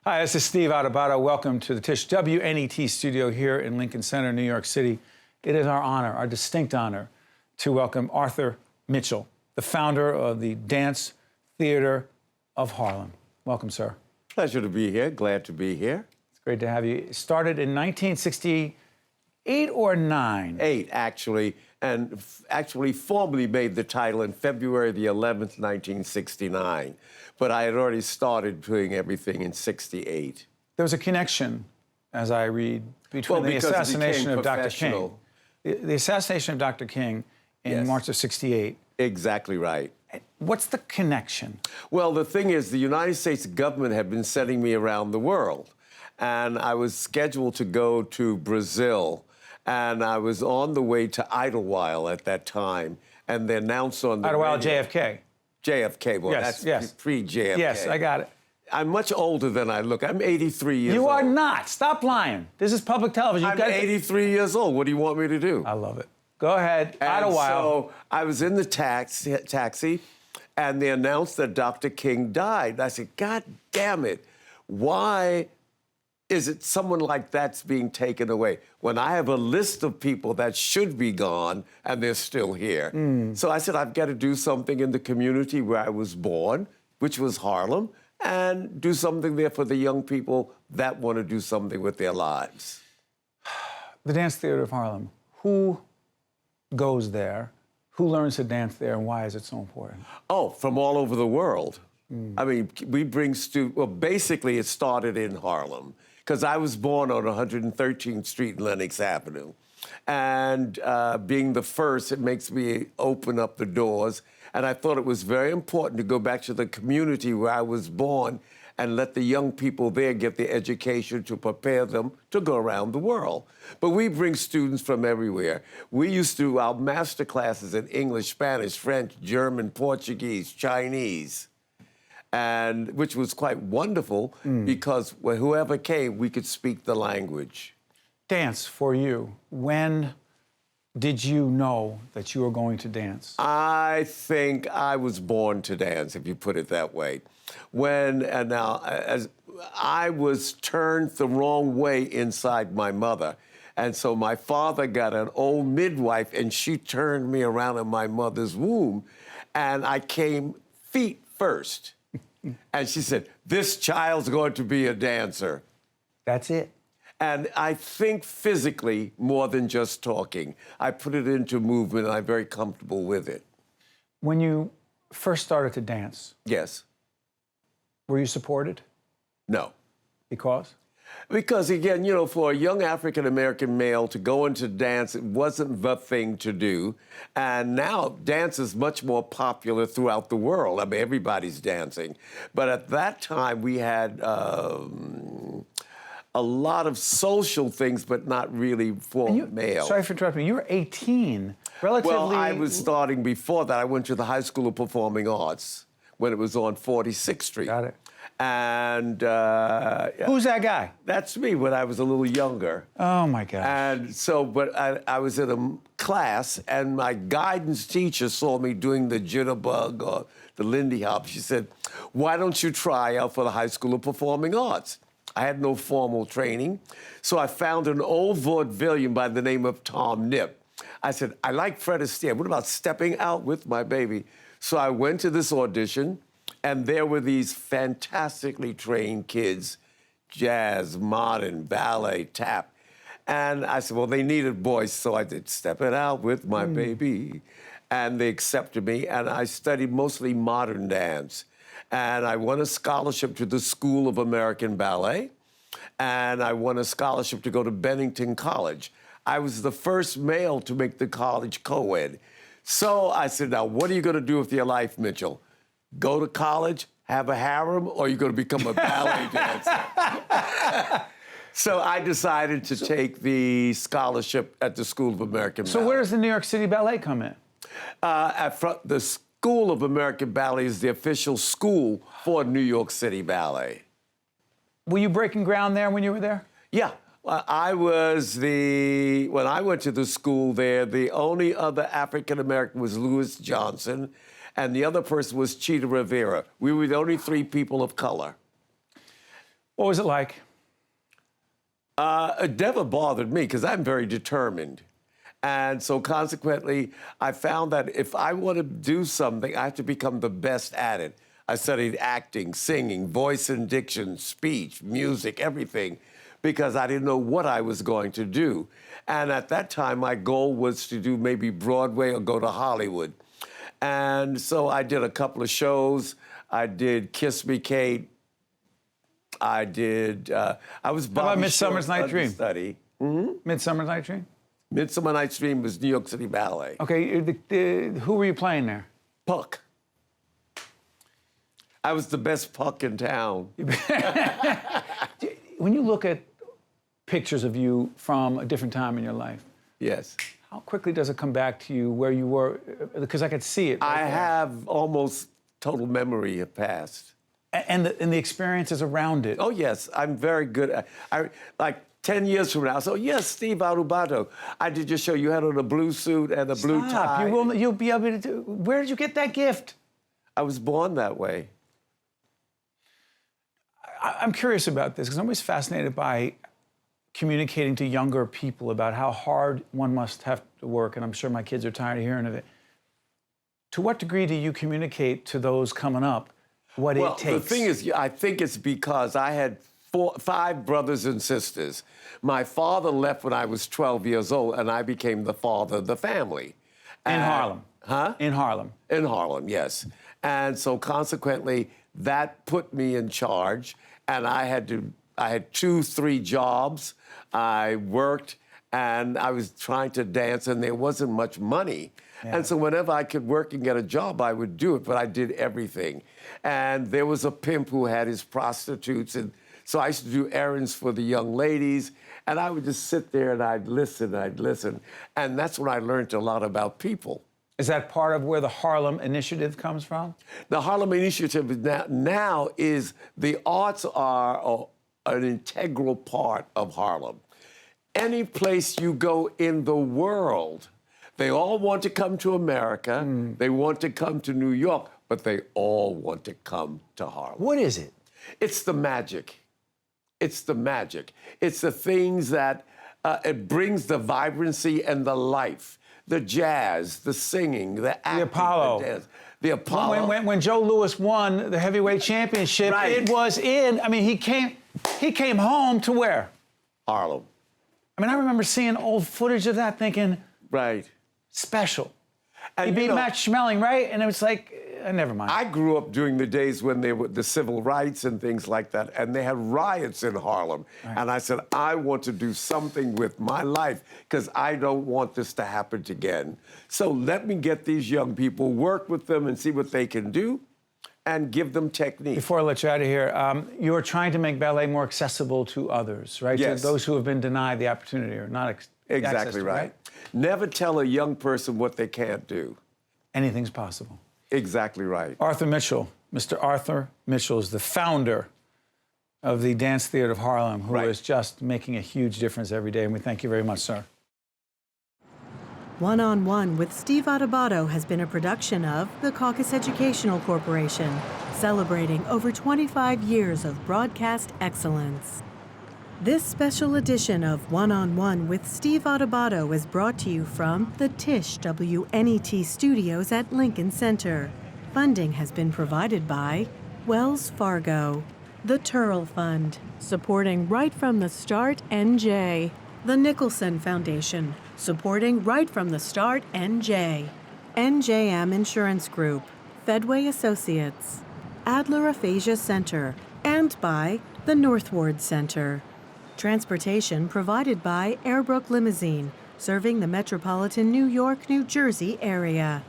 Hi, this is Steve Adubato. Welcome to the Tisch WNET studio here in Lincoln Center, New York City. It is our honor, our distinct honor, to welcome Arthur Mitchell, the founder of the Dance Theater of Harlem. Welcome, sir. Pleasure to be here. Glad to be here. It's great to have you. It started in 1968 or 9? 8, actually, and actually formally made the title in February the 11th, 1969. But I had already started doing everything in 68. There was a connection, as I read, between the assassination of Dr. King. The assassination of Dr. King in March of 68. Exactly right. What's the connection? Well, the thing is, the United States government had been sending me around the world. And I was scheduled to go to Brazil. And I was on the way to Idlewild at that time. And they announced on the Idlewild, radio, JFK. JFK, well, that's pre-JFK. Yes, I got it. I'm much older than I look. I'm 83 years old. You are not. Stop lying. This is public television. I'm 83 years old. What do you want me to do? I love it. Go ahead. And Idlewild. so I was in the taxi, and they announced that Dr. King died. I said, God damn it. Why is it someone like that's being taken away when I have a list of people that should be gone and they're still here? So I said, I've got to do something in the community where I was born, which was Harlem, and do something there for the young people that want to do something with their lives. The Dance Theater of Harlem. Who goes there? Who learns to dance there, and why is it so important? Oh, from all over the world. I mean, we bring students, well, basically it started in Harlem, because I was born on 113th Street and Lenox Avenue. And being the first, it makes me open up the doors. And I thought it was very important to go back to the community where I was born and let the young people there get the education to prepare them to go around the world. But we bring students from everywhere. We used to do our master classes in English, Spanish, French, German, Portuguese, Chinese, and which was quite wonderful because whoever came, we could speak the language. Dance for you. When did you know that you were going to dance? I think I was born to dance, if you put it that way. As I was turned the wrong way inside my mother. And so my father got an old midwife, and she turned me around in my mother's womb, and I came feet first. And she said, this child's going to be a dancer. That's it. And I think physically more than just talking. I put it into movement, and I'm very comfortable with it. When you first started to dance, Yes. were you supported? No. Because? Because, again, you know, for a young African-American male to go into dance, it wasn't the thing to do. And now dance is much more popular throughout the world. I mean, everybody's dancing. But at that time, we had a lot of social things, but not really for male. Sorry for interrupting. You were 18, relatively... Well, I was starting before that. I went to the High School of Performing Arts when it was on 46th Street. Got it. And... Who's that guy? That's me when I was a little younger. Oh, my gosh. And so, but I was in a class, and my guidance teacher saw me doing the jitterbug or the Lindy Hop. She said, why don't you try out for the High School of Performing Arts? I had no formal training, so I found an old vaudevillian by the name of Tom Nip. I said, I like Fred Astaire. What about stepping out with my baby? So I went to this audition, and there were these fantastically trained kids, jazz, modern, ballet, tap. And I said, well, they needed boys, so I did Step It Out with my baby. And they accepted me, and I studied mostly modern dance. And I won a scholarship to the School of American Ballet, and I won a scholarship to go to Bennington College. I was the first male to make the college co-ed. So I said, now, what are you going to do with your life, Mitchell? Go to college, have a harem, or are you going to become a ballet dancer? So I decided to take the scholarship at the School of American Ballet. So where does the New York City Ballet come in? The School of American Ballet is the official school for New York City Ballet. Were you breaking ground there when you were there? Yeah. When I went to the school there, the only other African-American was Louis Johnson, and the other person was Chita Rivera. We were the only 3 people of color. What was it like? It never bothered me because I'm very determined. And so consequently, I found that if I want to do something, I have to become the best at it. I studied acting, singing, voice and diction, speech, music, everything, because I didn't know what I was going to do. And at that time, my goal was to do maybe Broadway or go to Hollywood. And so I did a couple of shows. I did Kiss Me, Kate. I did, I was Bobby How about Midsummer's Short's Night Dream? understudy. Midsummer's Night Dream? Midsummer Night's Dream was New York City Ballet. Okay, who were you playing there? Puck. I was the best Puck in town. When you look at pictures of you from a different time in your life, Yes. how quickly does it come back to you where you were? Because I could see it. I have almost total memory of past. And the experiences around it. Oh, yes, I'm very good at like 10 years from now, so yes, Steve Adubato. I did your show. You had on a blue suit and a blue tie. You'll be able to do. Where did you get that gift? I was born that way. I'm curious about this because I'm always fascinated by communicating to younger people about how hard one must have to work, and I'm sure my kids are tired of hearing of it. To what degree do you communicate to those coming up what it takes? Well, the thing is, I think it's because I had 5 brothers and sisters. My father left when I was 12 years old, and I became the father of the family. In Harlem. Huh? In Harlem. In Harlem, yes. And so consequently, that put me in charge, and I had 2, 3 jobs. I worked, and I was trying to dance, and there wasn't much money. Yeah. And so whenever I could work and get a job, I would do it, but I did everything. And there was a pimp who had his prostitutes, and so I used to do errands for the young ladies, and I would just sit there and I'd listen. And that's when I learned a lot about people. Is that part of where the Harlem Initiative comes from? The Harlem Initiative is now is the arts are an integral part of Harlem. Any place you go in the world, they all want to come to America, they want to come to New York, but they all want to come to Harlem. What is it? It's the magic. It's the magic. It's the things that, it brings the vibrancy and the life. The jazz, the singing, the acting, the Apollo. The dance. The Apollo. When Joe Louis won the heavyweight championship, Right. it was he came home to where? Harlem. I mean, I remember seeing old footage of that thinking, Right. special. And He beat Matt Schmeling, right? And it was like, never mind. I grew up during the days when there were the civil rights and things like that, and they had riots in Harlem. Right. And I said, I want to do something with my life because I don't want this to happen again. So let me get these young people, work with them and see what they can do and give them technique. Before I let you out of here, you are trying to make ballet more accessible to others, right? Yes. To those who have been denied the opportunity or not Exactly right. Never tell a young person what they can't do. Anything's possible. Exactly right. Arthur Mitchell, Mr. Arthur Mitchell is the founder of the Dance Theater of Harlem, who is just making a huge difference every day, and we thank you very much, sir. One-on-One with Steve Adubato has been a production of the Caucus Educational Corporation, celebrating over 25 years of broadcast excellence. This special edition of One-on-One with Steve Adubato is brought to you from the Tisch WNET studios at Lincoln Center. Funding has been provided by Wells Fargo, the Turl Fund, supporting Right from the Start NJ, the Nicholson Foundation, supporting Right from the Start NJ, NJM Insurance Group, Fedway Associates, Adler Aphasia Center, and by the Northward Center. Transportation provided by Airbrook Limousine, serving the metropolitan New York, New Jersey area.